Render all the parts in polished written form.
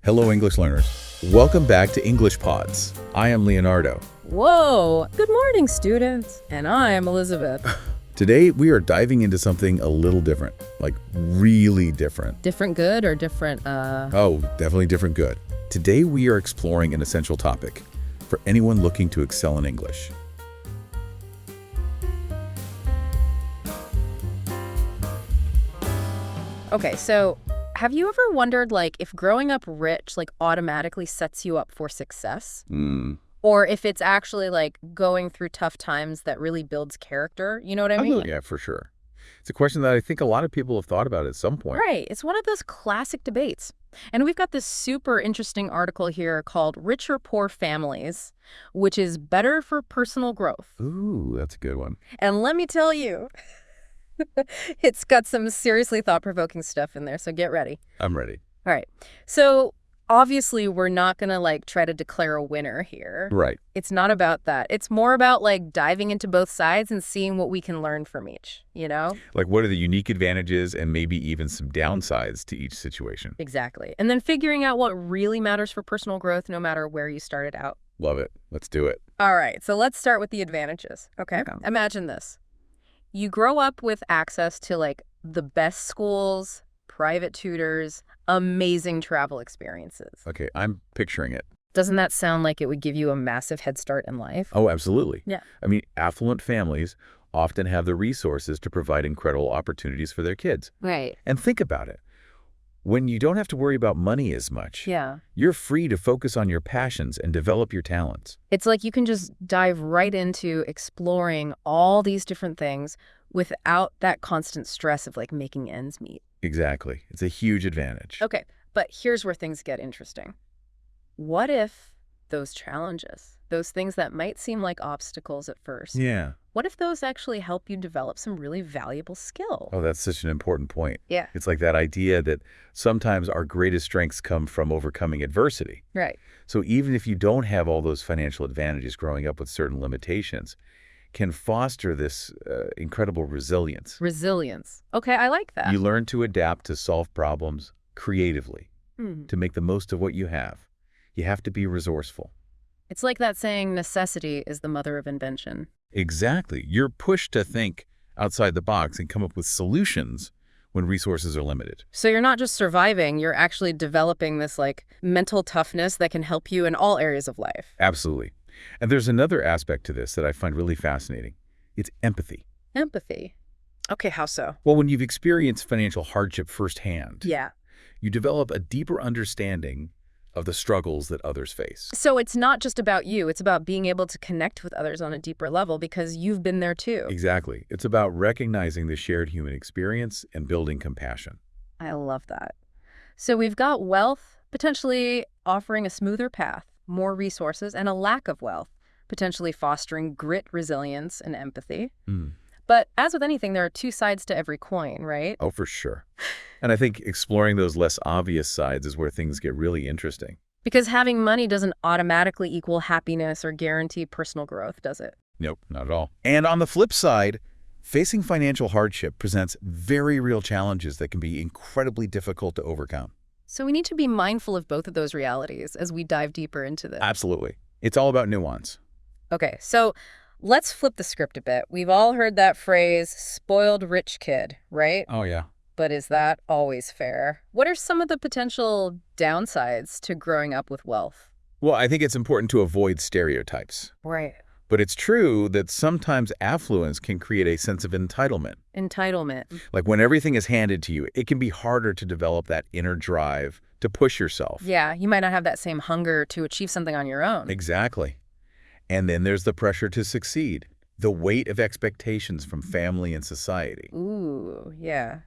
Hello, English learners. Welcome back to English Pods. I am Leonardo. Whoa! Good morning, students. And I'm Elizabeth. Today, we are diving into something a little different, like really different. Different good or different, Oh, definitely different good. Today, we are exploring an essential topic for anyone looking to excel in English. Okay, so have you ever wondered, if growing up rich, automatically sets you up for success? Or if it's actually, going through tough times that really builds character? You know what I mean? Yeah, for sure. It's a question that I think a lot of people have thought about at some point. Right. It's one of those classic debates. And we've got this super interesting article here called Rich or Poor Families, which is better for personal growth. Ooh, that's a good one. And let me tell you, it's got some seriously thought-provoking stuff in there, so get ready. I'm ready. All right. So obviously, we're not going to try to declare a winner here. Right. It's not about that. It's more about diving into both sides and seeing what we can learn from each, you know? What are the unique advantages and maybe even some downsides to each situation? Exactly. And then figuring out what really matters for personal growth no matter where you started out. Love it. Let's do it. All right. So let's start with the advantages, okay? Yeah. Imagine this. You grow up with access to the best schools, private tutors, amazing travel experiences. Okay, I'm picturing it. Doesn't that sound like it would give you a massive head start in life? Oh, absolutely. Yeah. I mean, affluent families often have the resources to provide incredible opportunities for their kids. Right. And think about it. When you don't have to worry about money as much, Yeah. you're free to focus on your passions and develop your talents. It's like you can just dive right into exploring all these different things without that constant stress of making ends meet. Exactly. It's a huge advantage. Okay, but here's where things get interesting. What if those challenges, those things that might seem like obstacles at first, Yeah. what if those actually help you develop some really valuable skill? Oh, that's such an important point. Yeah. It's like that idea that sometimes our greatest strengths come from overcoming adversity. Right. So even if you don't have all those financial advantages growing up with certain limitations, can foster this incredible resilience. Resilience. Okay, I like that. You learn to adapt to solve problems creatively, to make the most of what you have. You have to be resourceful. It's like that saying, necessity is the mother of invention. Exactly. You're pushed to think outside the box and come up with solutions when resources are limited. So you're not just surviving, you're actually developing this mental toughness that can help you in all areas of life. Absolutely. And there's another aspect to this that I find really fascinating. It's empathy. Empathy. Okay, how so? Well, when you've experienced financial hardship firsthand, Yeah. you develop a deeper understanding of the struggles that others face. So it's not just about you, it's about being able to connect with others on a deeper level because you've been there too. Exactly. It's about recognizing the shared human experience and building compassion. I love that. So we've got wealth potentially offering a smoother path, more resources, and a lack of wealth, potentially fostering grit, resilience, and empathy. But as with anything, there are two sides to every coin, right? Oh, for sure. And I think exploring those less obvious sides is where things get really interesting. Because having money doesn't automatically equal happiness or guarantee personal growth, does it? Nope, not at all. And on the flip side, facing financial hardship presents very real challenges that can be incredibly difficult to overcome. So we need to be mindful of both of those realities as we dive deeper into this. Absolutely. It's all about nuance. Okay, so let's flip the script a bit. We've all heard that phrase, spoiled rich kid, right? Oh, yeah. But is that always fair? What are some of the potential downsides to growing up with wealth? Well, I think it's important to avoid stereotypes. Right. But it's true that sometimes affluence can create a sense of entitlement. Entitlement. When everything is handed to you, it can be harder to develop that inner drive to push yourself. Yeah, you might not have that same hunger to achieve something on your own. Exactly. And then there's the pressure to succeed, the weight of expectations from family and society. Ooh, yeah.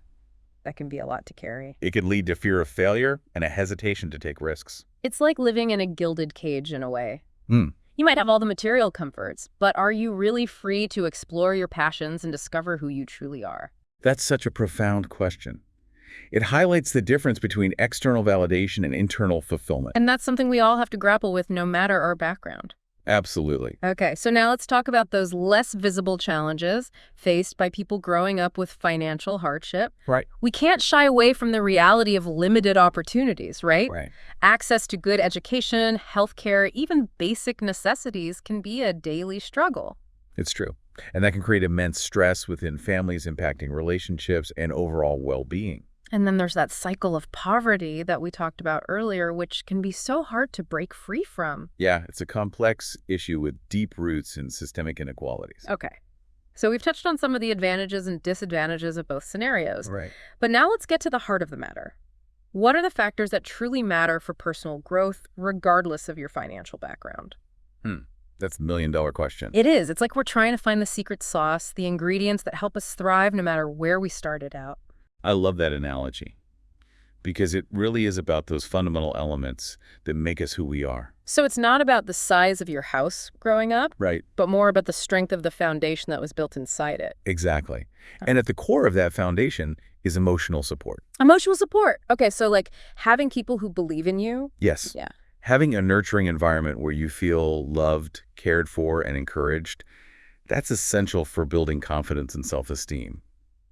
That can be a lot to carry. It can lead to fear of failure and a hesitation to take risks. It's like living in a gilded cage in a way. You might have all the material comforts, but are you really free to explore your passions and discover who you truly are? That's such a profound question. It highlights the difference between external validation and internal fulfillment. And that's something we all have to grapple with no matter our background. Absolutely. Okay, so now let's talk about those less visible challenges faced by people growing up with financial hardship. Right. We can't shy away from the reality of limited opportunities, right? Right. Access to good education, healthcare, even basic necessities can be a daily struggle. It's true. And that can create immense stress within families, impacting relationships and overall well-being. And then there's that cycle of poverty that we talked about earlier, which can be so hard to break free from. Yeah, it's a complex issue with deep roots in systemic inequalities. Okay. So we've touched on some of the advantages and disadvantages of both scenarios. Right. But now let's get to the heart of the matter. What are the factors that truly matter for personal growth, regardless of your financial background? That's a million-dollar question. It is. It's like we're trying to find the secret sauce, the ingredients that help us thrive no matter where we started out. I love that analogy because it really is about those fundamental elements that make us who we are. So it's not about the size of your house growing up, Right. but more about the strength of the foundation that was built inside it. Exactly. And at the core of that foundation is emotional support. Emotional support. Okay, so like having people who believe in you. Yes. Yeah. Having a nurturing environment where you feel loved, cared for, and encouraged, that's essential for building confidence and self-esteem.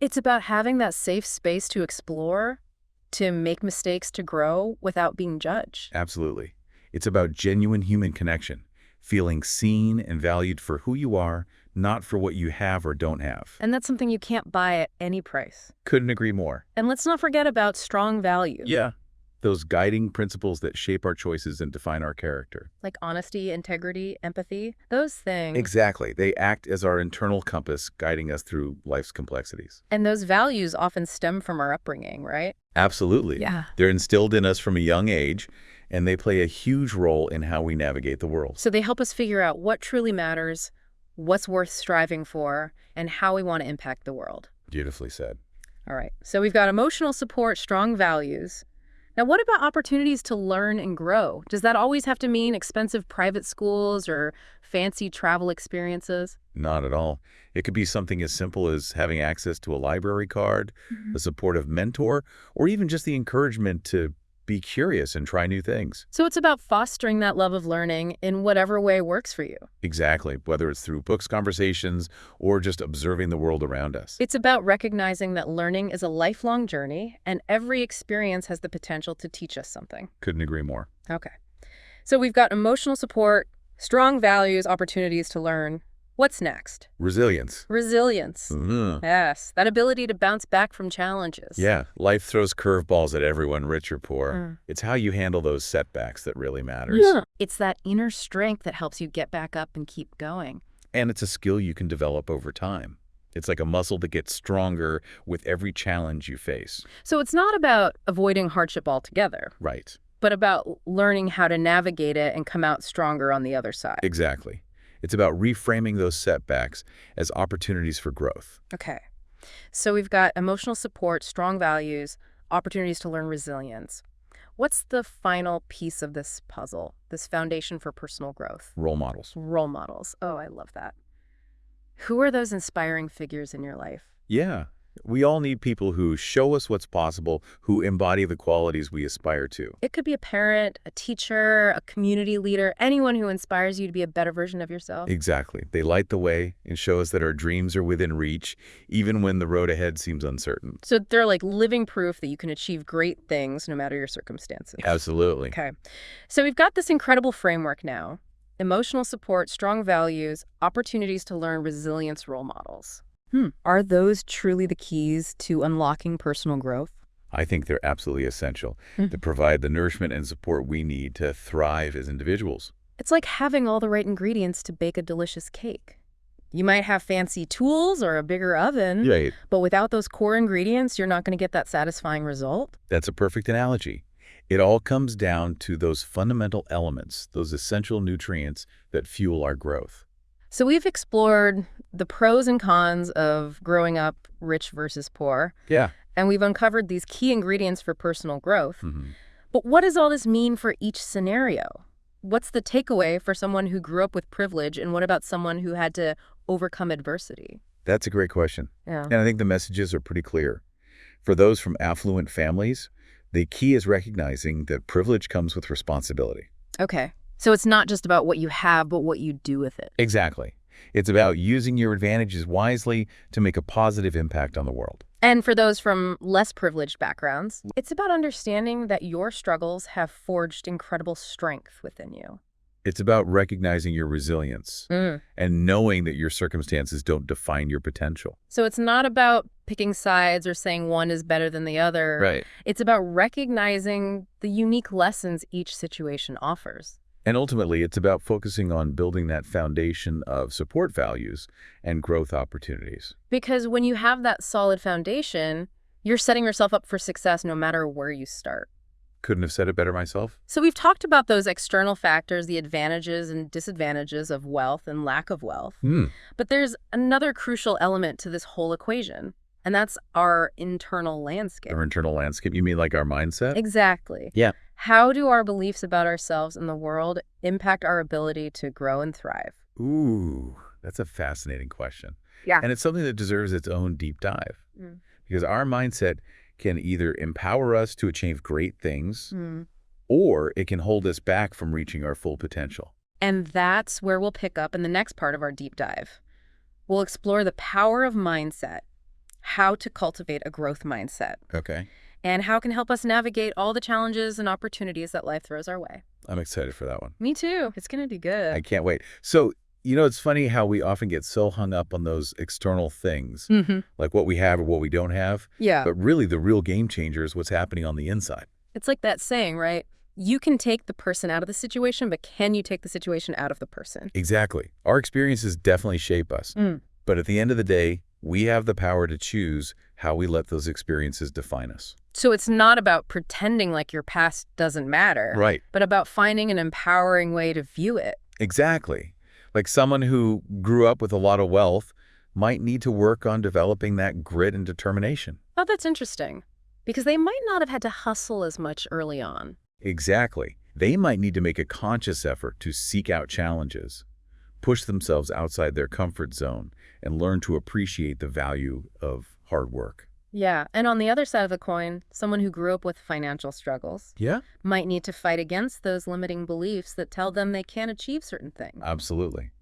It's about having that safe space to explore, to make mistakes, to grow without being judged. Absolutely. It's about genuine human connection, feeling seen and valued for who you are, not for what you have or don't have. And that's something you can't buy at any price. Couldn't agree more. And let's not forget about strong values. Yeah. Those guiding principles that shape our choices and define our character. Like honesty, integrity, empathy, those things. Exactly. They act as our internal compass, guiding us through life's complexities. And those values often stem from our upbringing, right? Absolutely. Yeah. They're instilled in us from a young age, and they play a huge role in how we navigate the world. So they help us figure out what truly matters, what's worth striving for, and how we want to impact the world. Beautifully said. All right. So we've got emotional support, strong values. Now, what about opportunities to learn and grow? Does that always have to mean expensive private schools or fancy travel experiences? Not at all. It could be something as simple as having access to a library card, a supportive mentor, or even just the encouragement to be curious and try new things. So it's about fostering that love of learning in whatever way works for you. Exactly, whether it's through books, conversations, or just observing the world around us. It's about recognizing that learning is a lifelong journey, and every experience has the potential to teach us something. Couldn't agree more. Okay. So we've got emotional support, strong values, opportunities to learn. What's next? Resilience. Resilience. Yes, that ability to bounce back from challenges. Yeah, life throws curveballs at everyone, rich or poor. It's how you handle those setbacks that really matters. Yeah. It's that inner strength that helps you get back up and keep going. And it's a skill you can develop over time. It's like a muscle that gets stronger with every challenge you face. So it's not about avoiding hardship altogether, Right. but about learning how to navigate it and come out stronger on the other side. Exactly. It's about reframing those setbacks as opportunities for growth. Okay. So we've got emotional support, strong values, opportunities to learn resilience. What's the final piece of this puzzle, this foundation for personal growth? Role models. Role models. Oh, I love that. Who are those inspiring figures in your life? Yeah. We all need people who show us what's possible, who embody the qualities we aspire to. It could be a parent, a teacher, a community leader, anyone who inspires you to be a better version of yourself. Exactly. They light the way and show us that our dreams are within reach, even when the road ahead seems uncertain. So they're like living proof that you can achieve great things no matter your circumstances. Absolutely. Okay. So we've got this incredible framework now. Emotional support, strong values, opportunities to learn, resilience, role models. Are those truly the keys to unlocking personal growth? I think they're absolutely essential to provide the nourishment and support we need to thrive as individuals. It's like having all the right ingredients to bake a delicious cake. You might have fancy tools or a bigger oven, Right. but without those core ingredients, you're not going to get that satisfying result. That's a perfect analogy. It all comes down to those fundamental elements, those essential nutrients that fuel our growth. So we've explored the pros and cons of growing up rich versus poor, Yeah. and we've uncovered these key ingredients for personal growth. But what does all this mean for each scenario? What's the takeaway for someone who grew up with privilege, and what about someone who had to overcome adversity? That's a great question. Yeah. And I think the messages are pretty clear. For those from affluent families, the key is recognizing that privilege comes with responsibility. Okay. So it's not just about what you have, but what you do with it. Exactly. It's about using your advantages wisely to make a positive impact on the world. And for those from less privileged backgrounds, it's about understanding that your struggles have forged incredible strength within you. It's about recognizing your resilience and knowing that your circumstances don't define your potential. So it's not about picking sides or saying one is better than the other. Right. It's about recognizing the unique lessons each situation offers. And ultimately, it's about focusing on building that foundation of support values and growth opportunities. Because when you have that solid foundation, you're setting yourself up for success no matter where you start. Couldn't have said it better myself. So we've talked about those external factors, the advantages and disadvantages of wealth and lack of wealth. But there's another crucial element to this whole equation, and that's our internal landscape. Our internal landscape? You mean like our mindset? Exactly. Yeah. How do our beliefs about ourselves and the world impact our ability to grow and thrive? Ooh, that's a fascinating question. Yeah. And it's something that deserves its own deep dive. Because our mindset can either empower us to achieve great things, or it can hold us back from reaching our full potential. And that's where we'll pick up in the next part of our deep dive. We'll explore the power of mindset, how to cultivate a growth mindset, Okay. and how it can help us navigate all the challenges and opportunities that life throws our way. I'm excited for that one. Me too. It's going to be good. I can't wait. So, it's funny how we often get so hung up on those external things, like what we have or what we don't have. Yeah. But really, the real game changer is what's happening on the inside. It's like that saying, right? You can take the person out of the situation, but can you take the situation out of the person? Exactly. Our experiences definitely shape us. But at the end of the day, we have the power to choose how we let those experiences define us. So it's not about pretending like your past doesn't matter, Right. but about finding an empowering way to view it. Exactly. Like someone who grew up with a lot of wealth might need to work on developing that grit and determination. Oh, that's interesting, because they might not have had to hustle as much early on. Exactly. They might need to make a conscious effort to seek out challenges, push themselves outside their comfort zone, and learn to appreciate the value of hard work. Yeah, and on the other side of the coin, someone who grew up with financial struggles Yeah? might need to fight against those limiting beliefs that tell them they can't achieve certain things. Absolutely.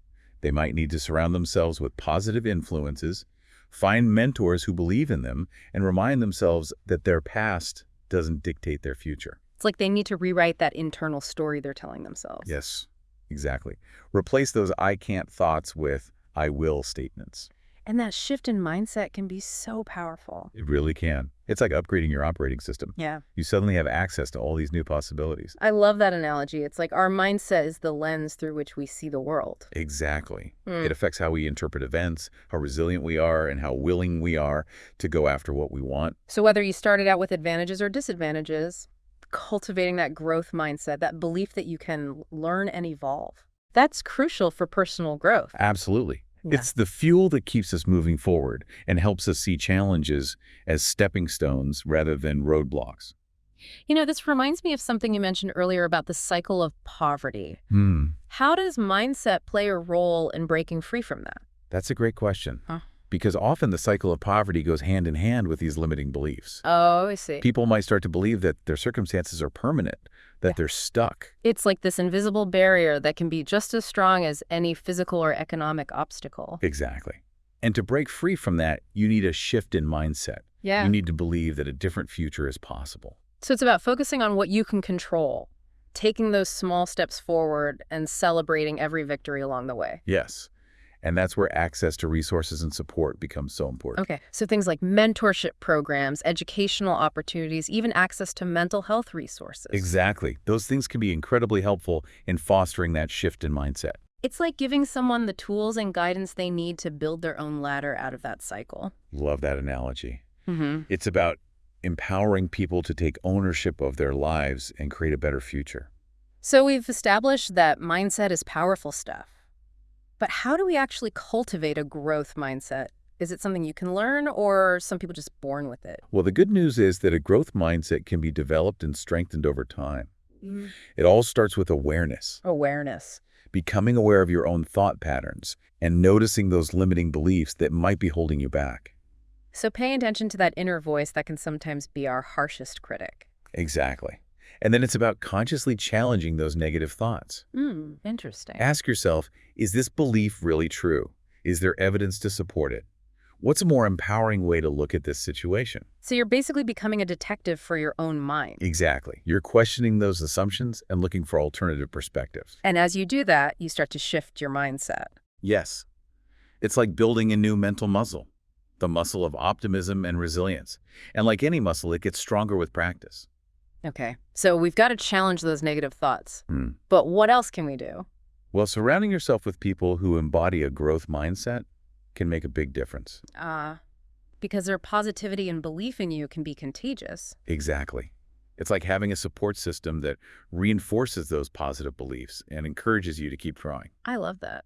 They might need to surround themselves with positive influences, find mentors who believe in them, and remind themselves that their past doesn't dictate their future. It's like they need to rewrite that internal story they're telling themselves. Yes, exactly. Replace those I can't thoughts with I will statements. And that shift in mindset can be so powerful. It really can. It's like upgrading your operating system. Yeah. You suddenly have access to all these new possibilities. I love that analogy. It's like our mindset is the lens through which we see the world. Exactly. It affects how we interpret events, how resilient we are, and how willing we are to go after what we want. So whether you started out with advantages or disadvantages, cultivating that growth mindset, that belief that you can learn and evolve, that's crucial for personal growth. Absolutely. Yeah. It's the fuel that keeps us moving forward and helps us see challenges as stepping stones rather than roadblocks. This reminds me of something you mentioned earlier about the cycle of poverty. How does mindset play a role in breaking free from that? That's a great question. Huh. Because often the cycle of poverty goes hand in hand with these limiting beliefs. Oh, I see. People might start to believe that their circumstances are permanent, that they're stuck. It's like this invisible barrier that can be just as strong as any physical or economic obstacle. Exactly. And to break free from that, you need a shift in mindset. Yeah. You need to believe that a different future is possible. So it's about focusing on what you can control, taking those small steps forward, and celebrating every victory along the way. Yes. And that's where access to resources and support becomes so important. Okay, so things like mentorship programs, educational opportunities, even access to mental health resources. Exactly. Those things can be incredibly helpful in fostering that shift in mindset. It's like giving someone the tools and guidance they need to build their own ladder out of that cycle. Love that analogy. It's about empowering people to take ownership of their lives and create a better future. So we've established that mindset is powerful stuff. But how do we actually cultivate a growth mindset? Is it something you can learn, or are some people just born with it? Well, the good news is that a growth mindset can be developed and strengthened over time. It all starts with awareness, Awareness. becoming aware of your own thought patterns and noticing those limiting beliefs that might be holding you back. So pay attention to that inner voice that can sometimes be our harshest critic. Exactly. And then it's about consciously challenging those negative thoughts. Interesting. Ask yourself, is this belief really true? Is there evidence to support it? What's a more empowering way to look at this situation? So you're basically becoming a detective for your own mind. Exactly. You're questioning those assumptions and looking for alternative perspectives. And as you do that, you start to shift your mindset. Yes. It's like building a new mental muscle, the muscle of optimism and resilience. And like any muscle, it gets stronger with practice. Okay, so we've got to challenge those negative thoughts. Hmm. But what else can we do? Well, surrounding yourself with people who embody a growth mindset can make a big difference. Because their positivity and belief in you can be contagious. Exactly. It's like having a support system that reinforces those positive beliefs and encourages you to keep trying. I love that.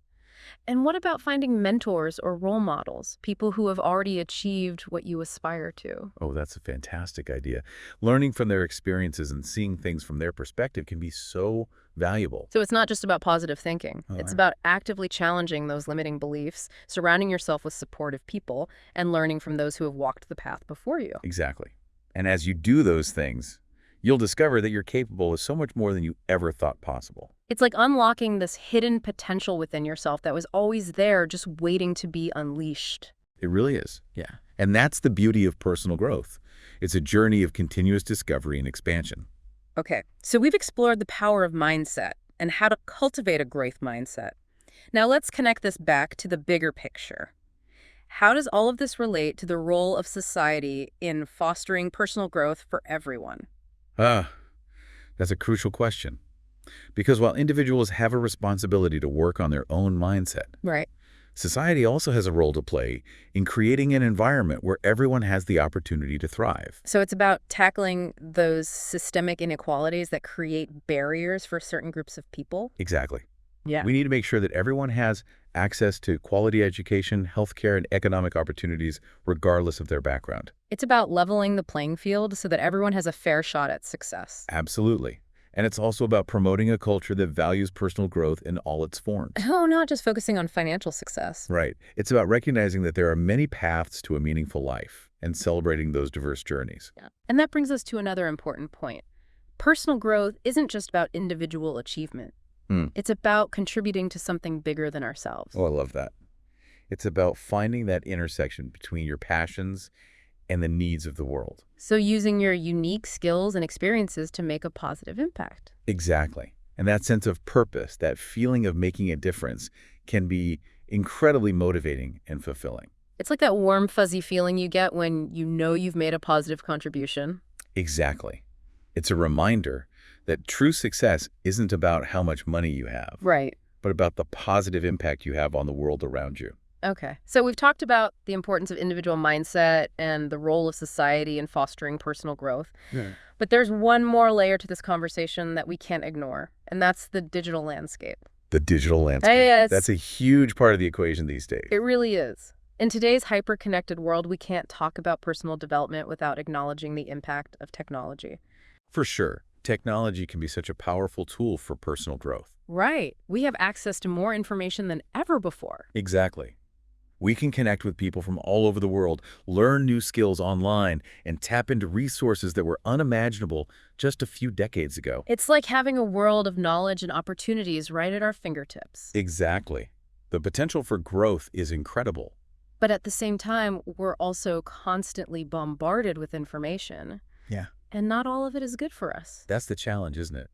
And what about finding mentors or role models, people who have already achieved what you aspire to? Oh, that's a fantastic idea. Learning from their experiences and seeing things from their perspective can be so valuable. So it's not just about positive thinking. It's about actively challenging those limiting beliefs, surrounding yourself with supportive people, and learning from those who have walked the path before you. Exactly. And as you do those things, you'll discover that you're capable of so much more than you ever thought possible. It's like unlocking this hidden potential within yourself that was always there, just waiting to be unleashed. It really is. Yeah. And that's the beauty of personal growth. It's a journey of continuous discovery and expansion. Okay, so we've explored the power of mindset and how to cultivate a growth mindset. Now let's connect this back to the bigger picture. How does all of this relate to the role of society in fostering personal growth for everyone? That's a crucial question. Because while individuals have a responsibility to work on their own mindset, Right. society also has a role to play in creating an environment where everyone has the opportunity to thrive. So it's about tackling those systemic inequalities that create barriers for certain groups of people? Exactly. Yeah. We need to make sure that everyone has access to quality education, healthcare, and economic opportunities, regardless of their background. It's about leveling the playing field so that everyone has a fair shot at success. Absolutely. And it's also about promoting a culture that values personal growth in all its forms. Oh, not just focusing on financial success. Right. It's about recognizing that there are many paths to a meaningful life and celebrating those diverse journeys. Yeah. And that brings us to another important point. Personal growth isn't just about individual achievement. It's about contributing to something bigger than ourselves. Oh, I love that. It's about finding that intersection between your passions and the needs of the world. So using your unique skills and experiences to make a positive impact. Exactly. And that sense of purpose, that feeling of making a difference, can be incredibly motivating and fulfilling. It's like that warm, fuzzy feeling you get when you know you've made a positive contribution. Exactly. It's a reminder that true success isn't about how much money you have, Right. but about the positive impact you have on the world around you. Okay. So we've talked about the importance of individual mindset and the role of society in fostering personal growth. Yeah. But there's one more layer to this conversation that we can't ignore, and that's the digital landscape. The digital landscape. Yes. That's a huge part of the equation these days. It really is. In today's hyper-connected world, we can't talk about personal development without acknowledging the impact of technology. For sure. Technology can be such a powerful tool for personal growth. Right. We have access to more information than ever before. Exactly. We can connect with people from all over the world, learn new skills online, and tap into resources that were unimaginable just a few decades ago. It's like having a world of knowledge and opportunities right at our fingertips. Exactly. The potential for growth is incredible. But at the same time, we're also constantly bombarded with information. Yeah. And not all of it is good for us. That's the challenge, isn't it?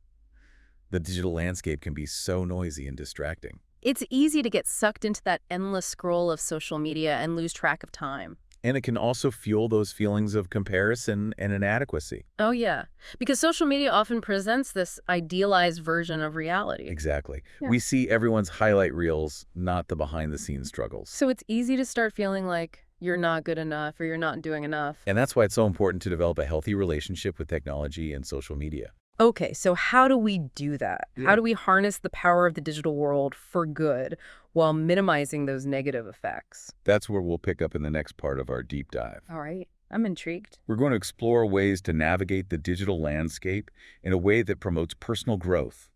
The digital landscape can be so noisy and distracting. It's easy to get sucked into that endless scroll of social media and lose track of time. And it can also fuel those feelings of comparison and inadequacy. Oh, yeah. Because social media often presents this idealized version of reality. Exactly. Yeah. We see everyone's highlight reels, not the behind-the-scenes struggles. So it's easy to start feeling like you're not good enough or you're not doing enough. And that's why it's so important to develop a healthy relationship with technology and social media. Okay, so how do we do that? How do we harness the power of the digital world for good while minimizing those negative effects? That's where we'll pick up in the next part of our deep dive. All right, I'm intrigued. We're going to explore ways to navigate the digital landscape in a way that promotes personal growth,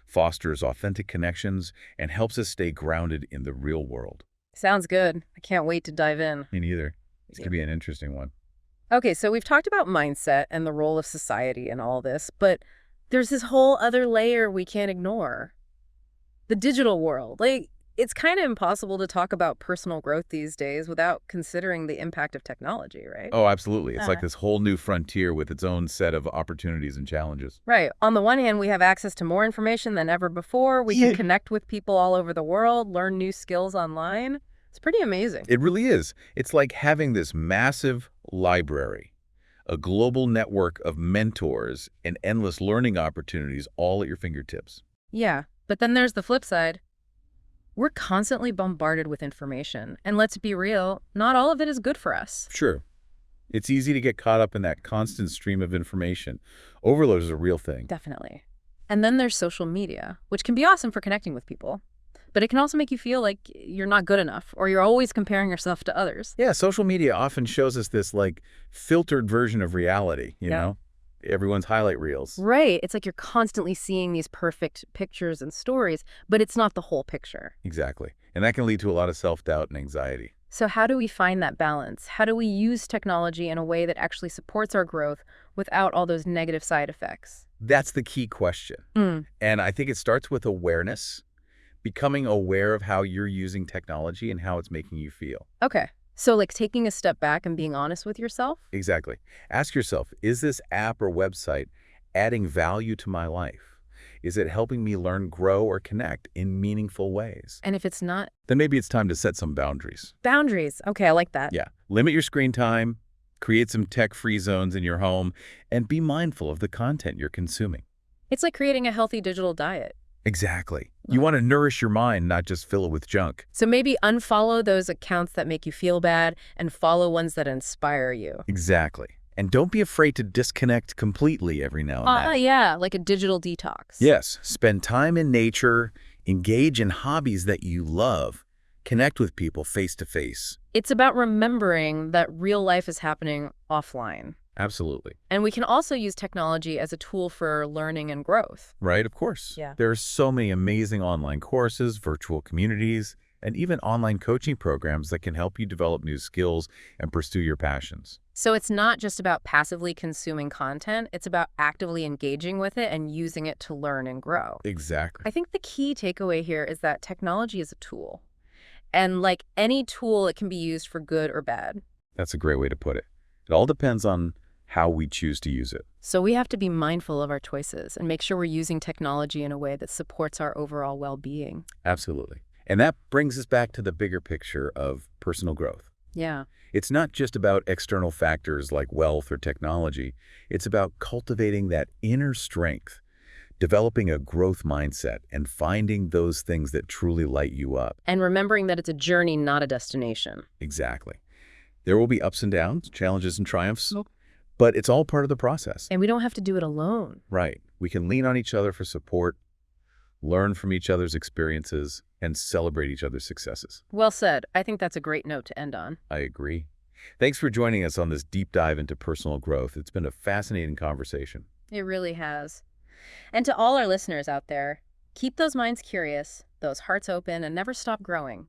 fosters authentic connections, and helps us stay grounded in the real world. Sounds good. I can't wait to dive in. Me neither. It's going to be an interesting one. Okay, so we've talked about mindset and the role of society and all this, but there's this whole other layer we can't ignore. The digital world. Like, it's kind of impossible to talk about personal growth these days without considering the impact of technology, right? Oh, absolutely. It's like Uh, this whole new frontier with its own set of opportunities and challenges. Right. On the one hand, we have access to more information than ever before. We can Yeah. connect with people all over the world, learn new skills online. It's pretty amazing. It really is. It's like having this massive library, a global network of mentors and endless learning opportunities all at your fingertips. Yeah. But then there's the flip side. We're constantly bombarded with information. And let's be real, not all of it is good for us. Sure, it's easy to get caught up in that constant stream of information. Overload is a real thing. Definitely. And then there's social media, which can be awesome for connecting with people. But it can also make you feel like you're not good enough, or you're always comparing yourself to others. Yeah, social media often shows us this like filtered version of reality, you Yeah. know? Everyone's highlight reels. Right. It's like you're constantly seeing these perfect pictures and stories, but it's not the whole picture. Exactly. And that can lead to a lot of self-doubt and anxiety. So how do we find that balance? How do we use technology in a way that actually supports our growth without all those negative side effects? That's the key question. Mm. And I think it starts with awareness, becoming aware of how you're using technology and how it's making you feel. Okay. So like taking a step back and being honest with yourself? Exactly. Ask yourself, is this app or website adding value to my life? Is it helping me learn, grow, or connect in meaningful ways? And if it's not, Then maybe it's time to set some boundaries. boundaries. Okay, I like that. Yeah. Limit your screen time, create some tech-free zones in your home, and be mindful of the content you're consuming. It's like creating a healthy digital diet. Exactly. You want to nourish your mind, not just fill it with junk. So maybe unfollow those accounts that make you feel bad and follow ones that inspire you. Exactly. And don't be afraid to disconnect completely every now and then. Yeah, like a digital detox. Yes, spend time in nature, engage in hobbies that you love, connect with people face to face. It's about remembering that real life is happening offline. Absolutely. And we can also use technology as a tool for learning and growth. Right, of course. Yeah. There are so many amazing online courses, virtual communities, and even online coaching programs that can help you develop new skills and pursue your passions. So it's not just about passively consuming content, it's about actively engaging with it and using it to learn and grow. Exactly. I think the key takeaway here is that technology is a tool. And like any tool, it can be used for good or bad. That's a great way to put it. It all depends on how we choose to use it. So we have to be mindful of our choices and make sure we're using technology in a way that supports our overall well-being. Absolutely. And that brings us back to the bigger picture of personal growth. Yeah. It's not just about external factors like wealth or technology. It's about cultivating that inner strength, developing a growth mindset, and finding those things that truly light you up. And remembering that it's a journey, not a destination. Exactly. There will be ups and downs, challenges and triumphs, but it's all part of the process. And we don't have to do it alone. Right. We can lean on each other for support, learn from each other's experiences, and celebrate each other's successes. Well said. I think that's a great note to end on. I agree. Thanks for joining us on this deep dive into personal growth. It's been a fascinating conversation. It really has. And to all our listeners out there, keep those minds curious, those hearts open, and never stop growing.